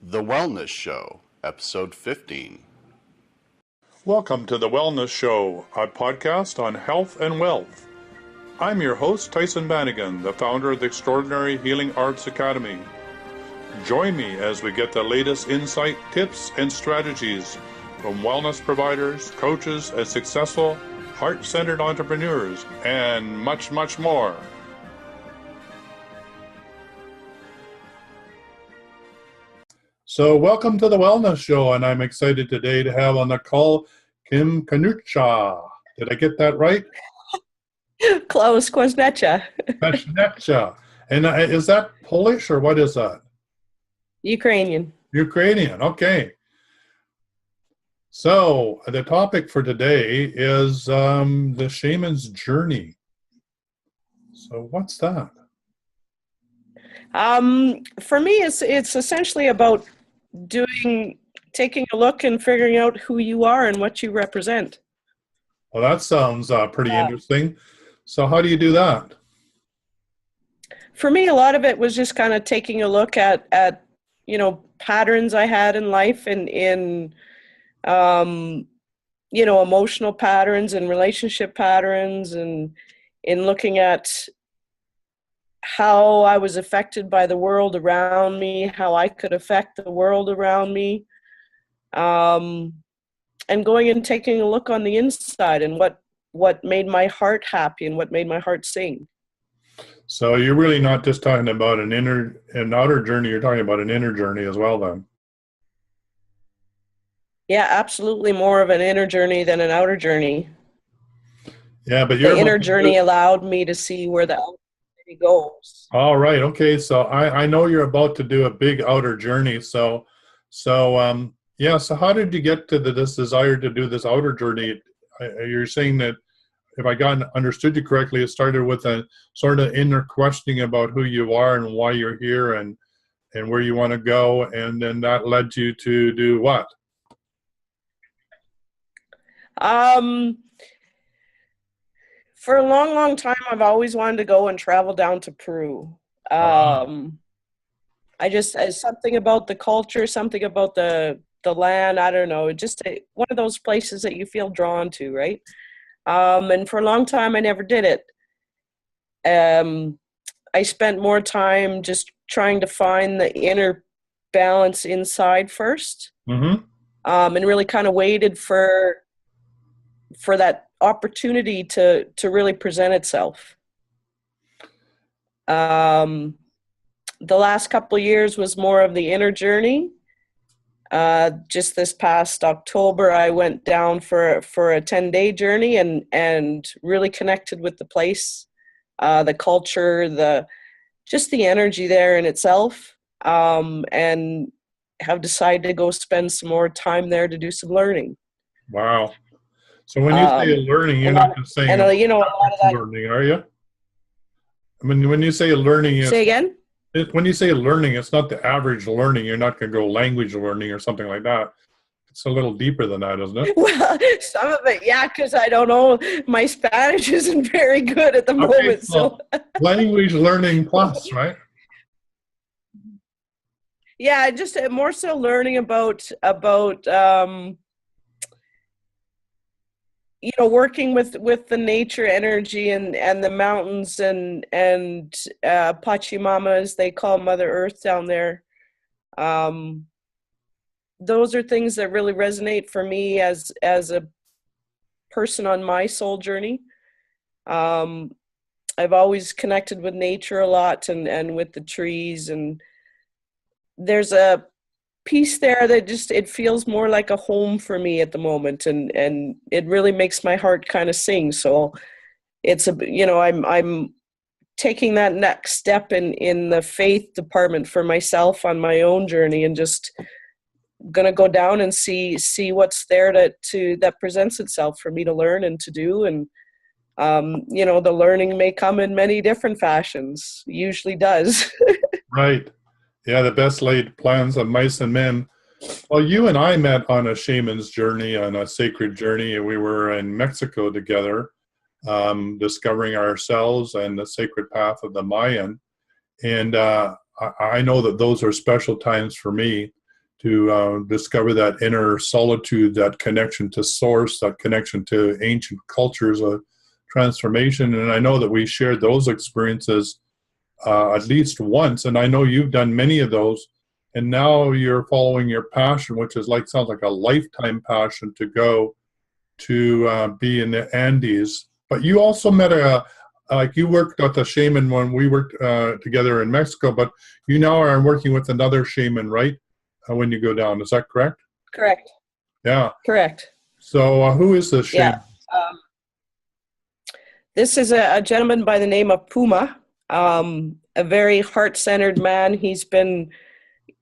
The Wellness Show, Episode 15. Welcome to The Wellness Show, a podcast on health and wealth. I'm your host, Tyson Bannigan, the founder of the Extraordinary Healing Arts Academy. Join me as we get the latest insight, tips, and strategies from wellness providers, coaches, and successful, heart-centered entrepreneurs, and much, much more. So welcome to The Wellness Show, and I'm excited today to have on the call Kim Kwasnecha. Did I get that right? Close, Kwasnecha. Kwasnecha. And is that Polish or what is that? Ukrainian. Ukrainian, okay. So the topic for today is the shaman's journey. So what's that? For me, it's essentially about taking a look and figuring out who you are and what you represent. Well, that sounds pretty interesting. So how do you do that? For me, a lot of it was just kind of taking a look at patterns I had in life and in emotional patterns and relationship patterns, and in looking at how I was affected by the world around me, how I could affect the world around me, and going and taking a look on the inside and what made my heart happy and what made my heart sing. So you're really not just talking about an outer journey, you're talking about an inner journey as well then. Yeah, absolutely more of an inner journey than an outer journey. Yeah, but the inner journey allowed me to see where the outer journey goes. All right, okay. So I know you're about to do a big outer journey. So how did you get to this desire to do this outer journey? You're saying that, if I understood you correctly, it started with a sort of inner questioning about who you are and why you're here and where you want to go, and then that led you to do what? For a long, long time, I've always wanted to go and travel down to Peru. Something about the culture, something about the land, I don't know, just one of those places that you feel drawn to, right? And for a long time, I never did it. I spent more time just trying to find the inner balance inside first, and really kind of waited for that opportunity to really present itself. The last couple of years was more of the inner journey. Just this past October, I went down for a 10-day journey and really connected with the place, the culture, just the energy there in itself, and have decided to go spend some more time there to do some learning. Wow. So when you say learning, you're not just saying a lot of that learning, are you? I mean, when you say learning, say again? When you say learning, it's not the average learning. You're not going to go language learning or something like that. It's a little deeper than that, isn't it? Well, some of it, yeah, because I don't know. My Spanish isn't very good at the moment. So language learning plus, right? Yeah, just more so learning about working with the nature energy and the mountains and Pachamama, as they call Mother Earth down there. Those are things that really resonate for me as a person on my soul journey. I've always connected with nature a lot and with the trees, and there's a piece there that it feels more like a home for me at the moment, and it really makes my heart kind of sing. So it's I'm taking that next step in the faith department for myself on my own journey, and just gonna go down and see what's there that presents itself for me to learn and to do. And the learning may come in many different fashions, usually does. Right. Yeah, the best laid plans of mice and men. Well, you and I met on a shaman's journey, on a sacred journey, and we were in Mexico together, discovering ourselves and the sacred path of the Mayan. And I know that those are special times for me. discover that inner solitude, that connection to source, that connection to ancient cultures, a transformation. And I know that we shared those experiences at least once, and I know you've done many of those. And now you're following your passion, which is sounds like a lifetime passion to go to be in the Andes. But you also met you worked with a shaman when we worked together in Mexico, but you now are working with another shaman, right? When you go down, is that correct? Correct. Yeah. Correct. So who is this shaman? Yeah. This is a gentleman by the name of Puma, a very heart-centered man. He's been,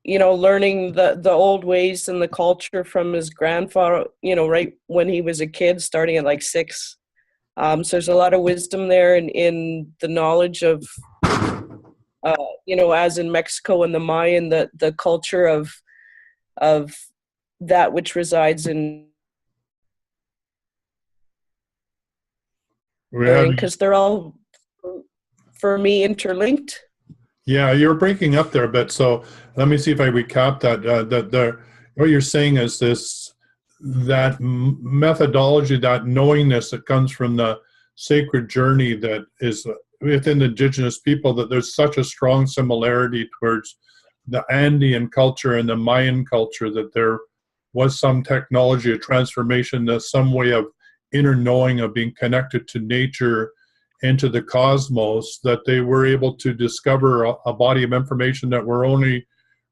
learning the old ways and the culture from his grandfather, right when he was a kid, starting at like 6. So there's a lot of wisdom there in the knowledge of, as in Mexico and the Mayan, the culture of that which resides in because they're all, for me, interlinked. Yeah, you're breaking up there a bit. So let me see if I recap that. What you're saying is that methodology, that knowingness that comes from the sacred journey that is within Indigenous people, that there's such a strong similarity towards the Andean culture and the Mayan culture, that there was some technology, a transformation, some way of inner knowing, of being connected to nature, into the cosmos, that they were able to discover a body of information that we're only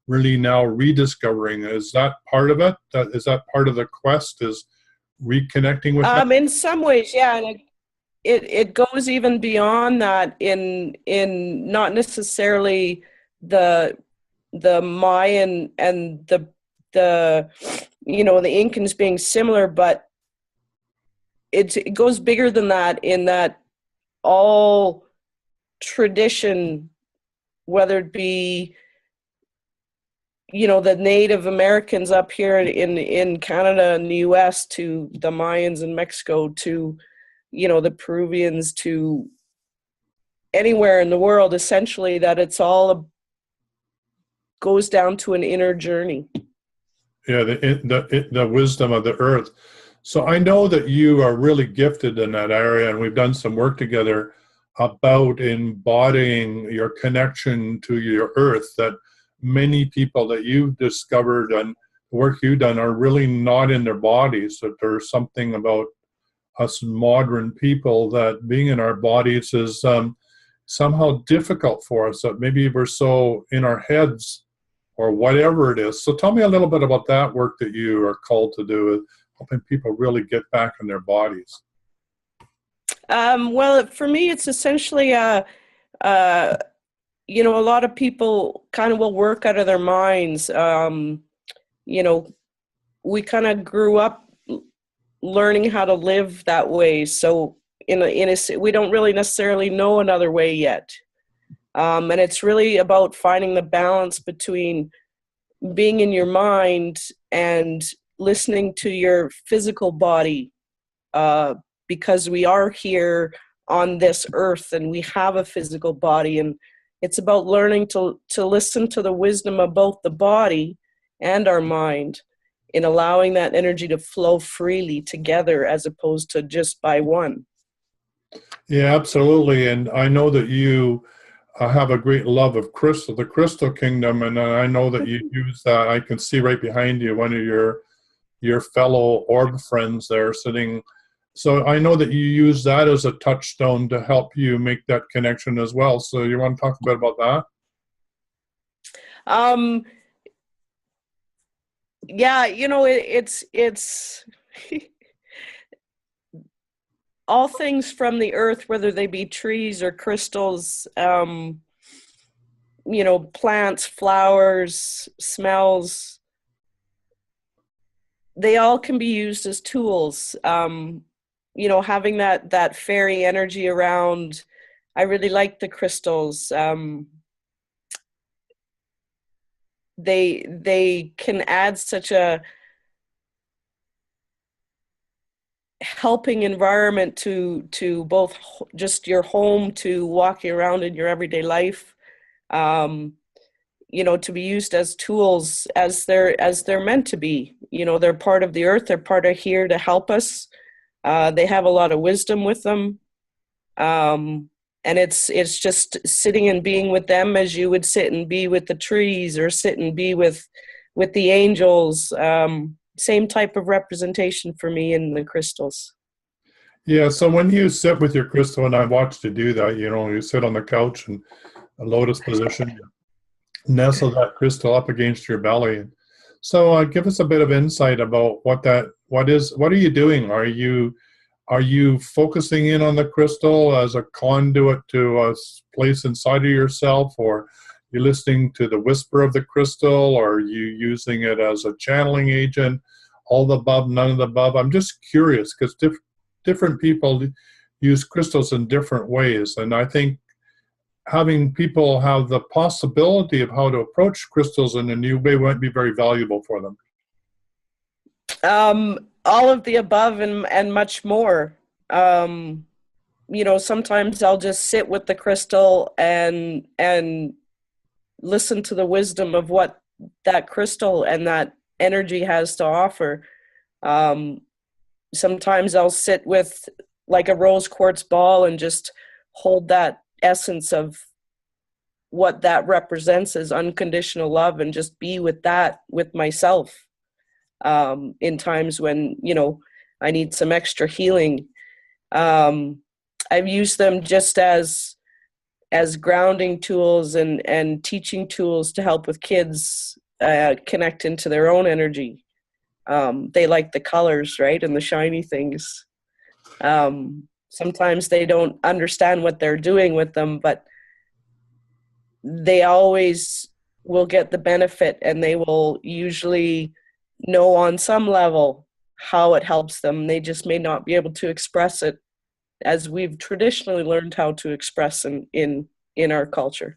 really now rediscovering. Is that part of it? Is that part of the quest, is reconnecting with that? In some ways, yeah, and it goes even beyond that in not necessarily the Mayan and the the Incans being similar, but it goes bigger than that, in that all tradition, whether it be the Native Americans up here in Canada and the US, to the Mayans in Mexico, to the Peruvians, to anywhere in the world, essentially, that it's all goes down to an inner journey. Yeah, the wisdom of the earth. So I know that you are really gifted in that area, and we've done some work together about embodying your connection to your earth, that many people that you've discovered and the work you've done are really not in their bodies, that there's something about us modern people that being in our bodies is somehow difficult for us, that maybe we're so in our heads or whatever it is. So tell me a little bit about that work that you are called to do, helping people really get back in their bodies. Well, for me, it's essentially a lot of people kind of will work out of their minds. We kind of grew up learning how to live that way, so we don't really necessarily know another way yet. And it's really about finding the balance between being in your mind and listening to your physical body, because we are here on this earth and we have a physical body, and it's about learning to listen to the wisdom of both the body and our mind, in allowing that energy to flow freely together as opposed to just by one. Yeah, absolutely. And I know that you have a great love of crystal, the crystal kingdom, and I know that you use that. I can see right behind you one of your fellow orb friends there sitting. So I know that you use that as a touchstone to help you make that connection as well. So you want to talk a bit about that? Yeah, it's all things from the earth, whether they be trees or crystals, plants, flowers, smells, they all can be used as tools. Having that fairy energy around, I really like the crystals. They can add such a helping environment to both just your home, to walking around in your everyday life. to be used as tools as they're meant to be. They're part of the earth. They're part of here to help us. They have a lot of wisdom with them. And it's just sitting and being with them as you would sit and be with the trees or sit and be with the angels. Same type of representation for me in the crystals. Yeah, so when you sit with your crystal, and I watched you do that, you sit on the couch in a lotus position, you nestle that crystal up against your belly. So give us a bit of insight about what are you doing? Are you focusing in on the crystal as a conduit to a place inside of yourself, or you listening to the whisper of the crystal, or are you using it as a channeling agent? All the above, none of the above? I'm just curious because different people use crystals in different ways, and I think having people have the possibility of how to approach crystals in a new way might be very valuable for them. All of the above and much more. Sometimes I'll just sit with the crystal and listen to the wisdom of what that crystal and that energy has to offer. Sometimes I'll sit with like a rose quartz ball and just hold that essence of what that represents as unconditional love and just be with that with myself in times when, I need some extra healing. I've used them just as grounding tools and teaching tools to help with kids connect into their own energy. They like the colors, right? And the shiny things. Sometimes they don't understand what they're doing with them, but they always will get the benefit, and they will usually know on some level how it helps them. They just may not be able to express it as we've traditionally learned how to express in our culture.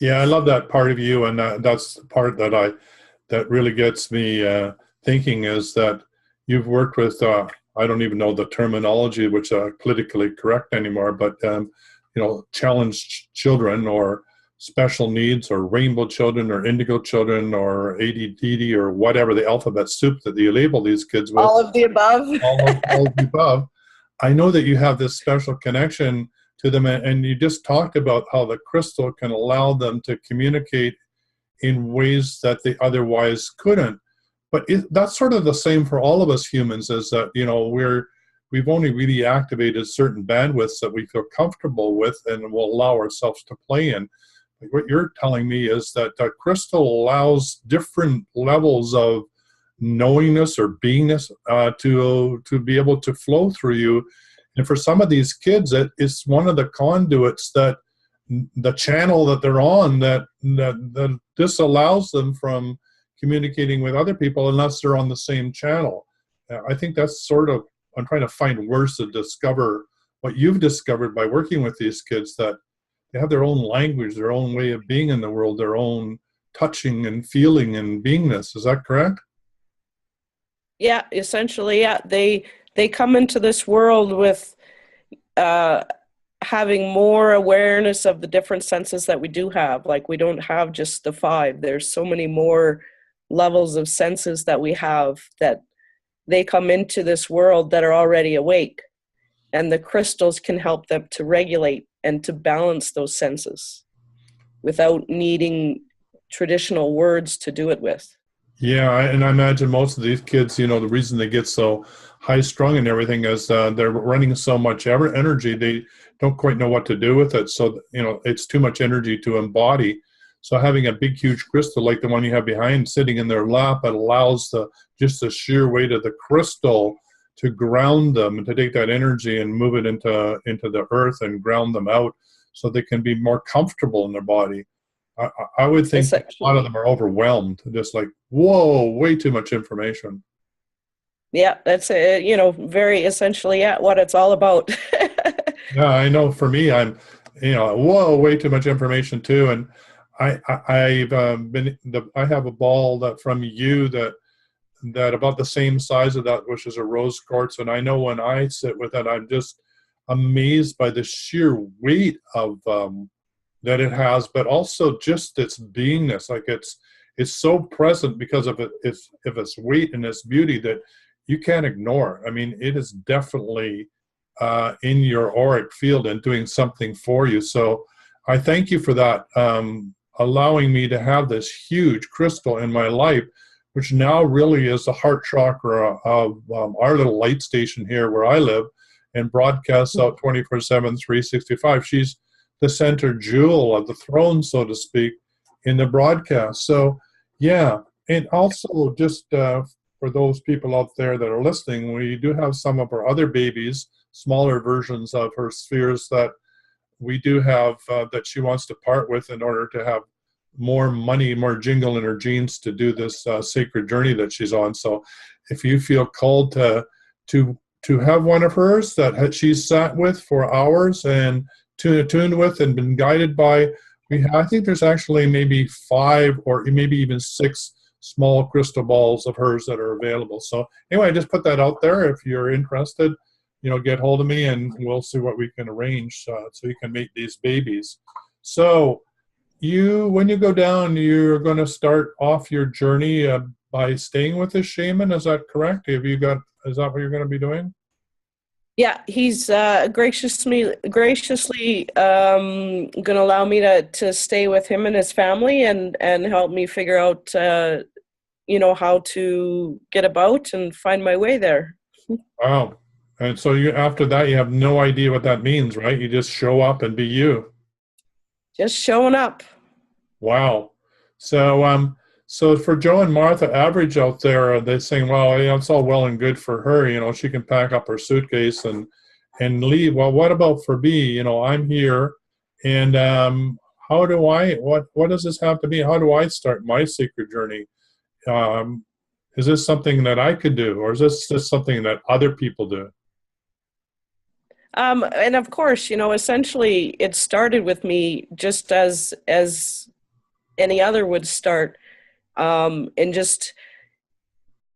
Yeah, I love that part of you, and that's the part that really gets me thinking is that you've worked with I don't even know the terminology which politically correct anymore, but challenged children or special needs or rainbow children or indigo children or ADD or whatever the alphabet soup that you label these kids with. All of the above. all of the above. I know that you have this special connection to them, and you just talked about how the crystal can allow them to communicate in ways that they otherwise couldn't. But that's sort of the same for all of us humans, is that we've only really activated certain bandwidths that we feel comfortable with and will allow ourselves to play in. What you're telling me is that crystal allows different levels of knowingness or beingness to be able to flow through you. And for some of these kids, it's one of the conduits that the channel that they're on that disallows them from communicating with other people unless they're on the same channel. I think that's sort of, I'm trying to find words to discover what you've discovered by working with these kids, that they have their own language, their own way of being in the world, their own touching and feeling and beingness. Is that correct? Yeah, essentially, yeah. They come into this world with having more awareness of the different senses that we do have. Like, we don't have just the 5. There's so many more levels of senses that we have, that they come into this world that are already awake, and the crystals can help them to regulate and to balance those senses without needing traditional words to do it with. Yeah, and I imagine most of these kids, the reason they get so high-strung and everything is they're running so much energy, they don't quite know what to do with it. So, it's too much energy to embody. So having a big, huge crystal like the one you have behind sitting in their lap, it allows just the sheer weight of the crystal to ground them and to take that energy and move it into the earth and ground them out so they can be more comfortable in their body. I would think a lot of them are overwhelmed, just like, whoa, way too much information. Yeah, that's very essentially what it's all about. Yeah, I know. For me, I'm, whoa, way too much information too. And I have a ball that from you that about the same size of that, which is a rose quartz. And I know when I sit with it, I'm just amazed by the sheer weight of that it has, but also just its beingness. Like it's so present because of its weight and its beauty that you can't ignore. I mean, it is definitely in your auric field and doing something for you. So I thank you for that, allowing me to have this huge crystal in my life, which now really is the heart chakra of our little light station here where I live, and broadcasts out 24/7, 365. She's the center jewel of the throne, so to speak, in the broadcast. So, yeah. And also, just for those people out there that are listening, we do have some of our other babies, smaller versions of her spheres that we do have that she wants to part with in order to have more money, more jingle in her jeans to do this sacred journey that she's on. So if you feel called to have one of hers that she's sat with for hours and tuned with and been guided by, I think there's actually maybe 5 or maybe even 6 small crystal balls of hers that are available. So anyway, I just put that out there. If you're interested, get hold of me and we'll see what we can arrange so you can make these babies. So when you go down, you're going to start off your journey by staying with this shaman. Is that correct? Is that what you're going to be doing? Yeah, he's graciously going to allow me to stay with him and his family and help me figure out, how to get about and find my way there. Wow. And so after that, you have no idea what that means, right? You just show up and be you. Just showing up. Wow. So for Joe and Martha Average out there, they're saying, well, it's all well and good for her. She can pack up her suitcase and leave. Well, what about for me? I'm here. And what does this have to be? How do I start my secret journey? Is this something that I could do? Or is this just something that other people do? And of course, essentially it started with me just as any other would start, and just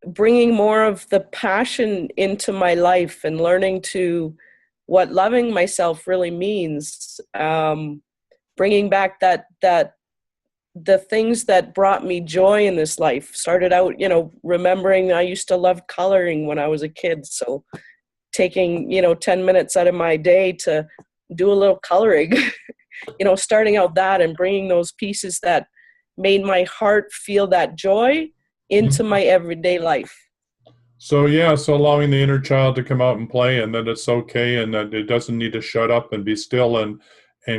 bringing more of the passion into my life and learning what loving myself really means, bringing back that the things that brought me joy in this life. Started out, remembering I used to love coloring when I was a kid, so taking 10 minutes out of my day to do a little coloring, starting out that and bringing those pieces that made my heart feel that joy into my everyday life. So allowing the inner child to come out and play, and that it's okay, and that it doesn't need to shut up and be still and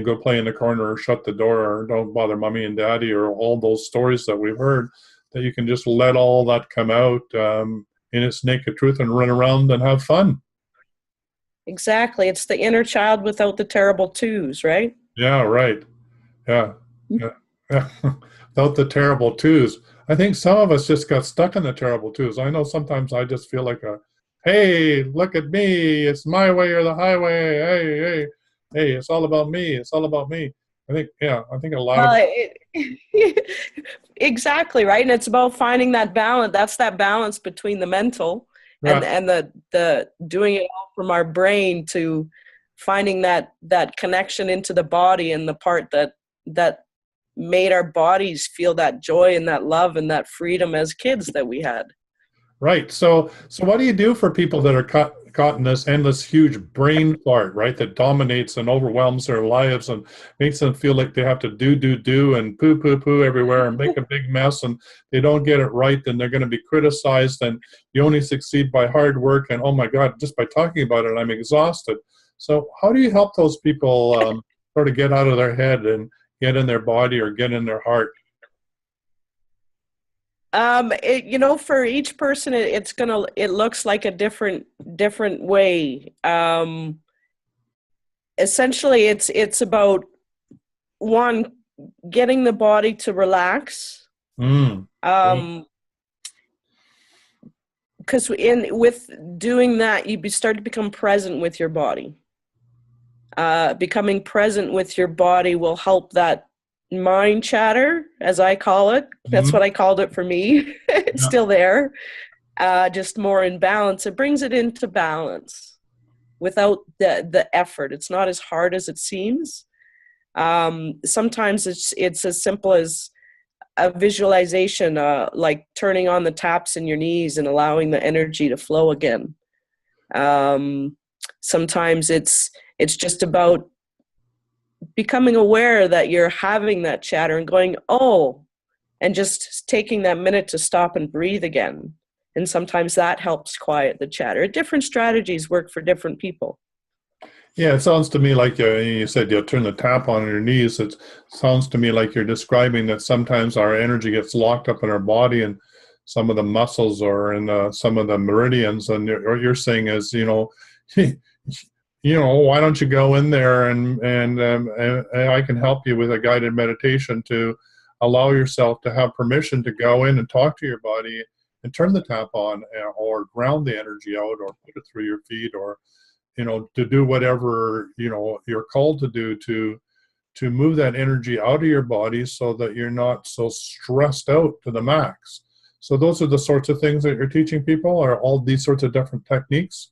go play in the corner or shut the door or don't bother mommy and daddy, or all those stories that we've heard, that you can just let all that come out in its naked truth and run around and have fun. Exactly. It's the inner child without the terrible twos, right? Yeah, right. Yeah. Without the terrible twos. I think some of us just got stuck in the terrible twos. I know sometimes I just feel like hey, look at me. It's my way or the highway. Hey, it's all about me. It's all about me. I think a lot of exactly, right. And it's about finding that balance. That's that balance between the mental and the doing it all from our brain to finding that connection into the body and the part that made our bodies feel that joy and that love and that freedom as kids that we had. Right. So what do you do for people that are caught in this endless, huge brain fart, right, that dominates and overwhelms their lives and makes them feel like they have to do and poo everywhere and make a big mess, and they don't get it right, and they're going to be criticized, and you only succeed by hard work, and oh my God, just by talking about it, I'm exhausted. So how do you help those people sort of get out of their head and get in their body or get in their heart? For each person, it looks like a different way. Essentially, it's about one, getting the body to relax. Because with doing that, you start to become present with your body. Becoming present with your body will help that mind chatter, as I call it. That's what I called it for me. It's still there, just more in balance. It brings it into balance without the effort. It's not as hard as it seems. Sometimes it's as simple as a visualization, like turning on the taps in your knees and allowing the energy to flow again. Sometimes it's just about becoming aware that you're having that chatter and going, oh, and just taking that minute to stop and breathe again. And sometimes that helps quiet the chatter. Different strategies work for different people. Yeah, it sounds to me like you said you'll turn the tap on your knees. It sounds to me like you're describing that sometimes our energy gets locked up in our body and some of the muscles or in some of the meridians. And what you're saying is, why don't you go in there and I can help you with a guided meditation to allow yourself to have permission to go in and talk to your body and turn the tap on or ground the energy out or put it through your feet or to do whatever, you're called to do to move that energy out of your body so that you're not so stressed out to the max. So those are the sorts of things that you're teaching people, are all these sorts of different techniques?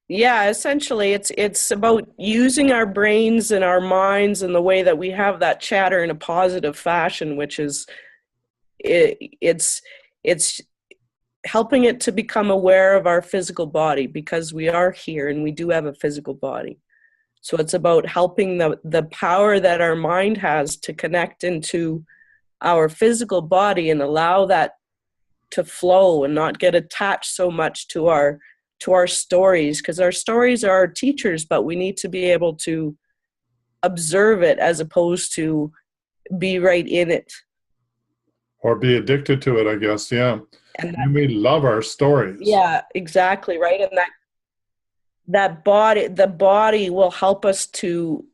Yeah, essentially it's about using our brains and our minds and the way that we have that chatter in a positive fashion, which is it's helping it to become aware of our physical body, because we are here and we do have a physical body. So it's about helping the power that our mind has to connect into our physical body and allow that to flow and not get attached so much to our stories, because our stories are our teachers, but we need to be able to observe it as opposed to be right in it. Or be addicted to it, I guess, yeah. And we love our stories. Yeah, exactly, right? And the body will help us to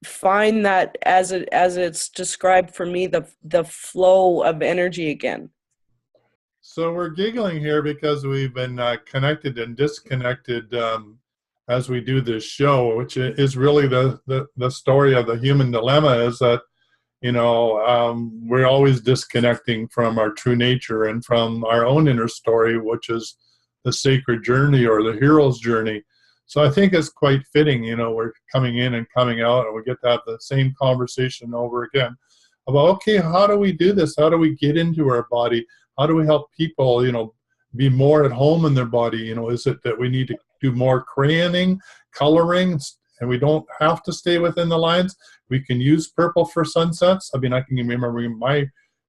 find that, as it's described for me, the flow of energy again. So we're giggling here because we've been connected and disconnected as we do this show, which is really the story of the human dilemma, is that we're always disconnecting from our true nature and from our own inner story, which is the sacred journey or the hero's journey. So I think it's quite fitting, we're coming in and coming out and we get to have the same conversation over again about, okay, how do we do this? How do we get into our body? How do we help people, be more at home in their body? Is it that we need to do more crayoning, coloring, and we don't have to stay within the lines? We can use purple for sunsets. I mean, I can remember my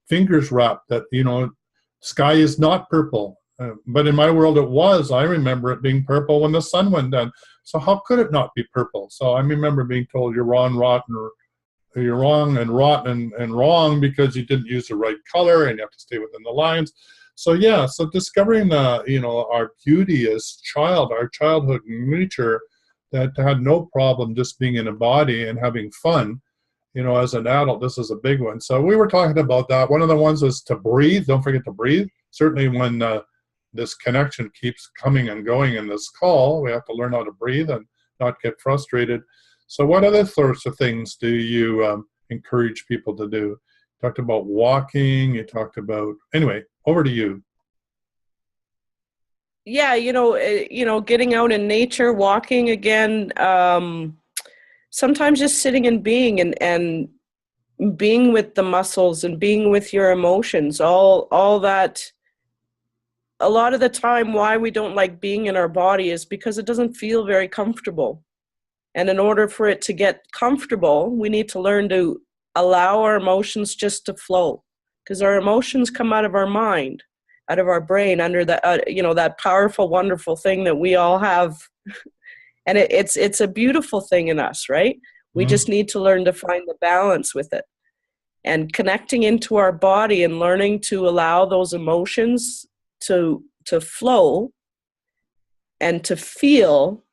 fingers wrapped that, sky is not purple. But in my world it was. I remember it being purple when the sun went down. So how could it not be purple? So I remember being told you're wrong, rotten, or you're wrong and rotten and wrong because you didn't use the right color and you have to stay within the lines. So yeah, so discovering our beauty as our childhood nature, that had no problem just being in a body and having fun. As an adult, this is a big one. So we were talking about that. One of the ones is to breathe. Don't forget to breathe. Certainly when this connection keeps coming and going in this call, we have to learn how to breathe and not get frustrated. So what other sorts of things do you encourage people to do? You talked about walking. You talked about, anyway, over to you. Yeah, getting out in nature, walking again, sometimes just sitting and being and being with the muscles and being with your emotions, all that. A lot of the time why we don't like being in our body is because it doesn't feel very comfortable. And in order for it to get comfortable, we need to learn to allow our emotions just to flow, because our emotions come out of our mind, out of our brain, under that powerful, wonderful thing that we all have. And it's a beautiful thing in us, right? We just need to learn to find the balance with it, and connecting into our body and learning to allow those emotions to flow and to feel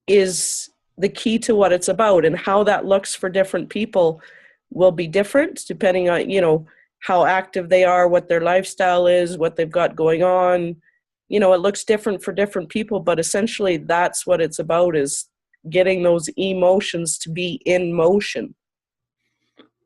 is the key to what it's about. And how that looks for different people will be different depending on, how active they are, what their lifestyle is, what they've got going on. It looks different for different people, but essentially that's what it's about, is getting those emotions to be in motion.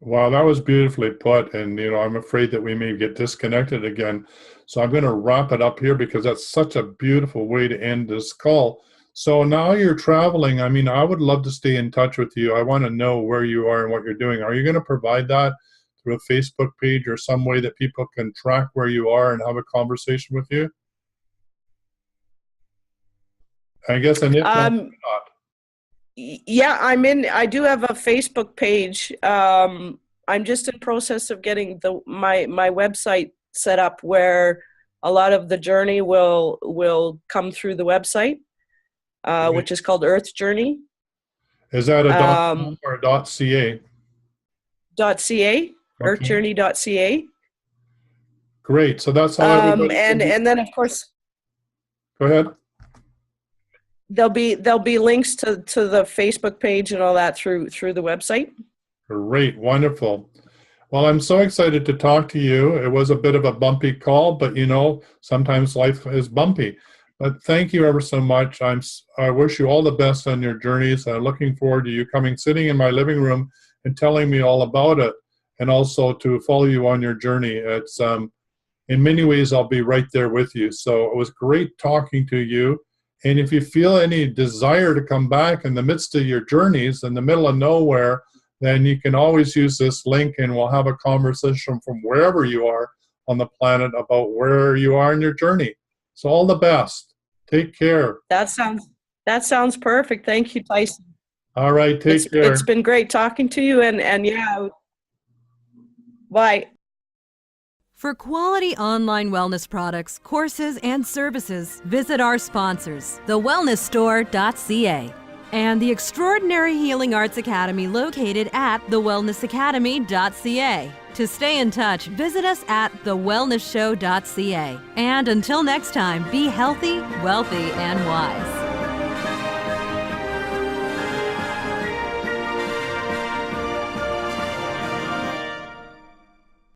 Wow, that was beautifully put. And, I'm afraid that we may get disconnected again. So I'm going to wrap it up here because that's such a beautiful way to end this call. So now you're traveling. I mean, I would love to stay in touch with you. I want to know where you are and what you're doing. Are you going to provide that through a Facebook page or some way that people can track where you are and have a conversation with you? I guess, and if not, Yeah, I do have a Facebook page. I'm just in process of getting my website set up where a lot of the journey will come through the website, which is called Earth Journey. Is that a .com or a .ca? .ca, Okay. earthjourney.ca. Great. So that's how everybody. And then of course, go ahead. There'll be links to the Facebook page and all that through the website. Great, wonderful. Well, I'm so excited to talk to you. It was a bit of a bumpy call, but you know, sometimes life is bumpy. But thank you ever so much. I wish you all the best on your journeys. I'm looking forward to you sitting in my living room and telling me all about it, and also to follow you on your journey. It's in many ways I'll be right there with you. So it was great talking to you. And if you feel any desire to come back in the midst of your journeys in the middle of nowhere, then you can always use this link and we'll have a conversation from wherever you are on the planet about where you are in your journey. So all the best. Take care. That sounds perfect. Thank you, Tyson. All right, take care. It's been great talking to you, and yeah, bye. For quality online wellness products, courses, and services, visit our sponsors, theWellnessStore.ca and the Extraordinary Healing Arts Academy located at theWellnessAcademy.ca. To stay in touch, visit us at theWellnessShow.ca. And until next time, be healthy, wealthy, and wise.